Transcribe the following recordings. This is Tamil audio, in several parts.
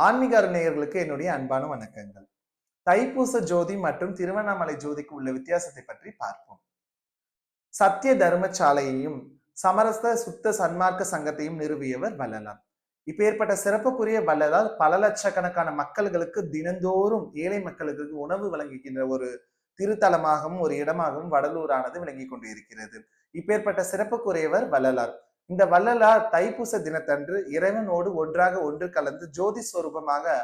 ஆன்மீக நேயர்களுக்கு என்னுடைய அன்பான வணக்கங்கள். தைப்பூச ஜோதி மற்றும் திருவண்ணாமலை ஜோதிக்கு உள்ள வித்தியாசத்தை பற்றி பார்ப்போம். சத்திய தர்மசாலையையும் சமரச சுத்த சன்மார்க்க சங்கத்தையும் நிறுவியவர் வள்ளலார். இப்பேற்பட்ட சிறப்புக்குரிய வள்ளலார் பல லட்சக்கணக்கான மக்களுக்கு தினந்தோறும் ஏழை மக்களுக்கு உணவு வழங்குகின்ற ஒரு திருத்தலமாகவும் ஒரு இடமாகவும் வடலூரானது விளங்கி கொண்டு இருக்கிறது. இப்பேற்பட்ட சிறப்புக்குரியவர் வள்ளலார். இந்த வள்ளலார் தைப்பூச தினத்தன்று இறைவனோடு ஒன்று கலந்து ஜோதி ஸ்வரூபமாக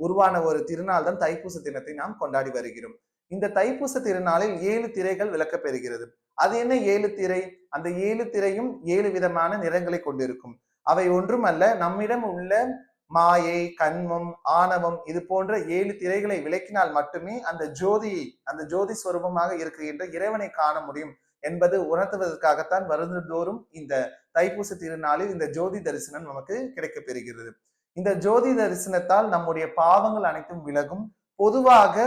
உருவான ஒரு திருநாள் தான் தைப்பூச தினத்தை நாம் கொண்டாடி வருகிறோம். இந்த தைப்பூச திருநாளில் 7 திரைகள் விளக்கப் பெறுகிறது. அது என்ன 7 திரை? அந்த 7 திரையும் 7 விதமான நிறங்களை கொண்டிருக்கும். அவை ஒன்றுமல்ல, நம்மிடம் உள்ள மாயை, கண்மம், ஆணவம் இது போன்ற 7 திரைகளை விளக்கினால் மட்டுமே அந்த ஜோதி ஸ்வரூபமாக இருக்கின்ற இறைவனை காண முடியும் என்பது உணர்த்துவதற்காகத்தான் வருடந்தோறும் இந்த தைப்பூச திருநாளில் இந்த ஜோதி தரிசனம் நமக்கு கிடைக்க பெறுகிறது. இந்த ஜோதி தரிசனத்தால் நம்முடைய பாவங்கள் அனைத்தும் விலகும். பொதுவாக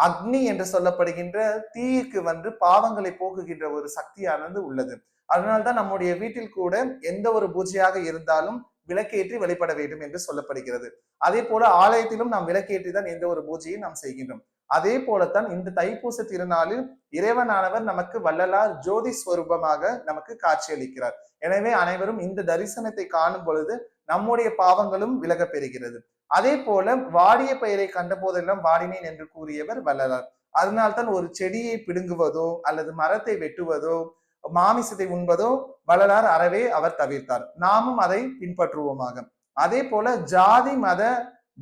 அக்னி என்று சொல்லப்படுகின்ற தீக்கு பாவங்களை போக்குகின்ற ஒரு சக்தியானது உள்ளது. அதனால்தான் நம்முடைய வீட்டில் கூட எந்த ஒரு பூஜையாக இருந்தாலும் விளக்கேற்றி வழிபட வேண்டும் என்று சொல்லப்படுகிறது. அதே போல ஆலயத்திலும் நாம் விளக்கேற்றி தான் எந்த ஒரு பூஜையை நாம் செய்கின்றோம். அதே போலத்தான் இந்த தைப்பூச திருநாளில் இறைவனானவர் நமக்கு வள்ளலார் ஜோதி ஸ்வரூபமாக நமக்கு காட்சியளிக்கிறார். எனவே அனைவரும் இந்த தரிசனத்தை காணும் பொழுது நம்முடைய பாவங்களும் விலக பெறுகிறது. அதே போல வாடிய பெயரை கண்ட போதெல்லாம் வாடினேன் என்று கூறியவர் வள்ளலார். அதனால்தான் ஒரு செடியை பிடுங்குவதோ அல்லது மரத்தை வெட்டுவதோ மாமிசத்தை உண்பதோ வள்ளலார் அறவே அவர் தவிர்த்தார். நாமும் அதை பின்பற்றுவோமாக. அதே போல ஜாதி மத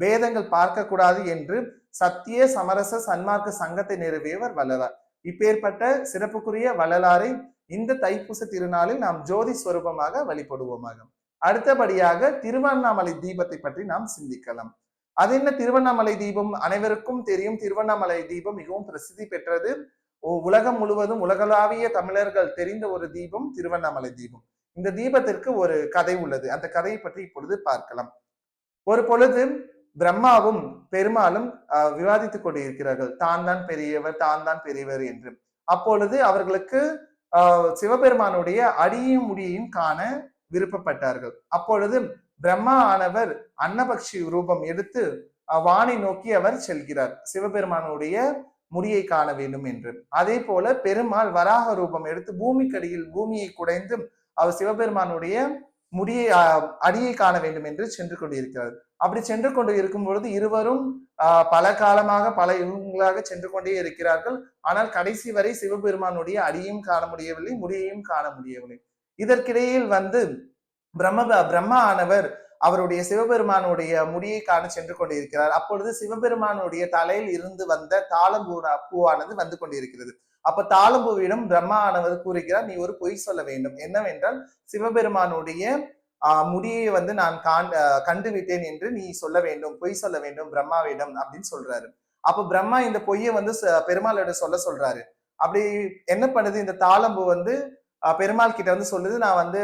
பேதங்கள் பார்க்க கூடாது என்று சத்திய சமரச சன்மார்க்க சங்கத்தை நிறுவியவர் வள்ளலார். இப்பேற்பட்ட சிறப்புக்குரிய வள்ளலாரை இந்த தைப்பூச திருநாளில் நாம் ஜோதி ஸ்வரூபமாக வழிபடுவோமாக. அடுத்தபடியாக திருவண்ணாமலை தீபத்தை பற்றி நாம் சிந்திக்கலாம். அது என்ன திருவண்ணாமலை தீபம்? அனைவருக்கும் தெரியும், திருவண்ணாமலை தீபம் மிகவும் பிரசித்தி பெற்றது. உலகம் முழுவதும் உலகளாவிய தமிழர்கள் தெரிந்த ஒரு தீபம் திருவண்ணாமலை தீபம். இந்த தீபத்திற்கு ஒரு கதை உள்ளது. அந்த கதையை பற்றி இப்பொழுது பார்க்கலாம். ஒரு பொழுது பிரம்மாவும் பெருமாளும் விவாதித்துக் கொண்டிருக்கிறார்கள். தான் தான் பெரியவர் என்று. அப்பொழுது அவர்களுக்கு சிவபெருமானுடைய அடியும் முடியையும் காண விருப்பப்பட்டார்கள். அப்பொழுது பிரம்மா ஆனவர் அன்னபக்ஷி ரூபம் எடுத்து வானை நோக்கி அவர் செல்கிறார், சிவபெருமானுடைய முடியை காண வேண்டும் என்று. அதே போல பெருமாள் வராக ரூபம் எடுத்து பூமிக்கடியில் பூமியை குடைந்து அவர் சிவபெருமானுடைய முடியை அடியை காண வேண்டும் என்று சென்று கொண்டிருக்கிறார். அப்படி சென்று கொண்டு இருக்கும் பொழுது இருவரும் பல காலமாக பல யுகங்களாக சென்று கொண்டே இருக்கிறார்கள். ஆனால் கடைசி வரை சிவபெருமானுடைய அடியையும் காண முடியவில்லை, முடியையும் காண முடியவில்லை. இதற்கிடையில் பிரம்மா ஆனவர் அவருடைய சிவபெருமானுடைய முடியை காண சென்று கொண்டிருக்கிறார். அப்பொழுது சிவபெருமானுடைய தலையில் இருந்து வந்த பூவானது வந்து கொண்டிருக்கிறது. அப்ப தாளம்பூவிடம் பிரம்மா ஆனவர் கூறுகிறார், நீ ஒரு பொய் சொல்ல வேண்டும். என்னவென்றால் சிவபெருமானுடைய முடியை நான் கண்டு விட்டேன் என்று நீ சொல்ல வேண்டும், பொய் சொல்ல வேண்டும் பிரம்மாவிடம் அப்படின்னு சொல்றாரு. அப்ப பிரம்மா இந்த பொய்யை பெருமாளோட சொல்றாரு. அப்படி என்ன பண்ணுது, இந்த தாளம்பூ பெருமாள் கிட்ட சொல்லுது, நான்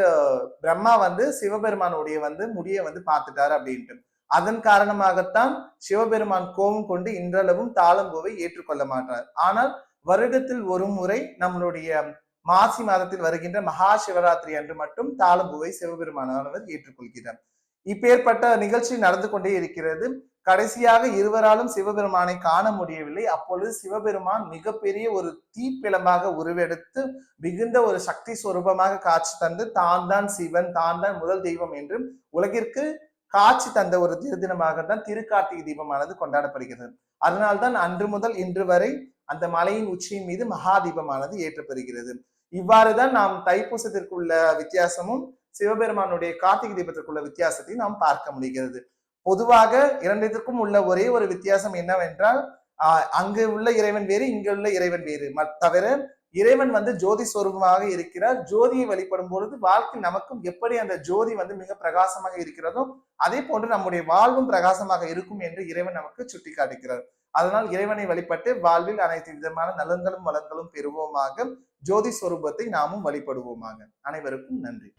பிரம்மா சிவபெருமானுடைய முடியை பார்த்துட்டாரு அப்படின்ட்டு. அதன் காரணமாகத்தான் சிவபெருமான் கோபம் கொண்டு இன்றளவும் தாளம்பூவை ஏற்றுக்கொள்ள மாட்டார். ஆனால் வருடத்தில் ஒரு முறை நம்மளுடைய மாசி மாதத்தில் வருகின்ற மகா சிவராத்திரி அன்று மட்டும் தாளம்பூவை சிவபெருமானவர் ஏற்றுக்கொள்கிறார். இப்பேற்பட்ட நிகழ்ச்சி நடந்து கொண்டே இருக்கிறது. கடைசியாக இருவராலும் சிவபெருமானை காண முடியவில்லை. அப்பொழுது சிவபெருமான் மிகப்பெரிய ஒரு தீப்பிளமாக உருவெடுத்து மிகுந்த ஒரு சக்தி ஸ்வரூபமாக காட்சி தந்து தான் தான் சிவன், தான் தான் முதல் தெய்வம் என்று உலகிற்கு காட்சி தந்த ஒரு திருதினமாக தான் திருக்கார்த்திகை தீபமானது கொண்டாடப்படுகிறது. அதனால்தான் அன்று முதல் இன்று வரை அந்த மலையின் உச்சியின் மீது மகா தீபமானது ஏற்றப்படுகிறது. இவ்வாறுதான் நாம் தைப்பூசத்திற்குள்ள வித்தியாசமும் சிவபெருமானுடைய கார்த்திகை தீபத்திற்குள்ள வித்தியாசத்தை நாம் பார்க்க முடிகிறது. பொதுவாக இரண்டிற்கும் உள்ள ஒரே ஒரு வித்தியாசம் என்னவென்றால், அங்கு உள்ள இறைவன் வேறு, இங்கு உள்ள இறைவன் வேறு. தவிர இறைவன் ஜோதி ஸ்வரூபமாக இருக்கிறார். ஜோதியை வழிபடும் பொழுது வாழ்க்கை நமக்கும் எப்படி அந்த ஜோதி மிக பிரகாசமாக இருக்கிறதோ அதே போன்று நம்முடைய வாழ்வும் பிரகாசமாக இருக்கும் என்று இறைவன் நமக்கு சுட்டி காட்டுகிறார். அதனால் இறைவனை வழிபட்டு வாழ்வில் அனைத்து விதமான நலன்களும் வளங்களும் பெறுவோமாக. ஜோதி ஸ்வரூபத்தை நாமும் வழிபடுவோமாக. அனைவருக்கும் நன்றி.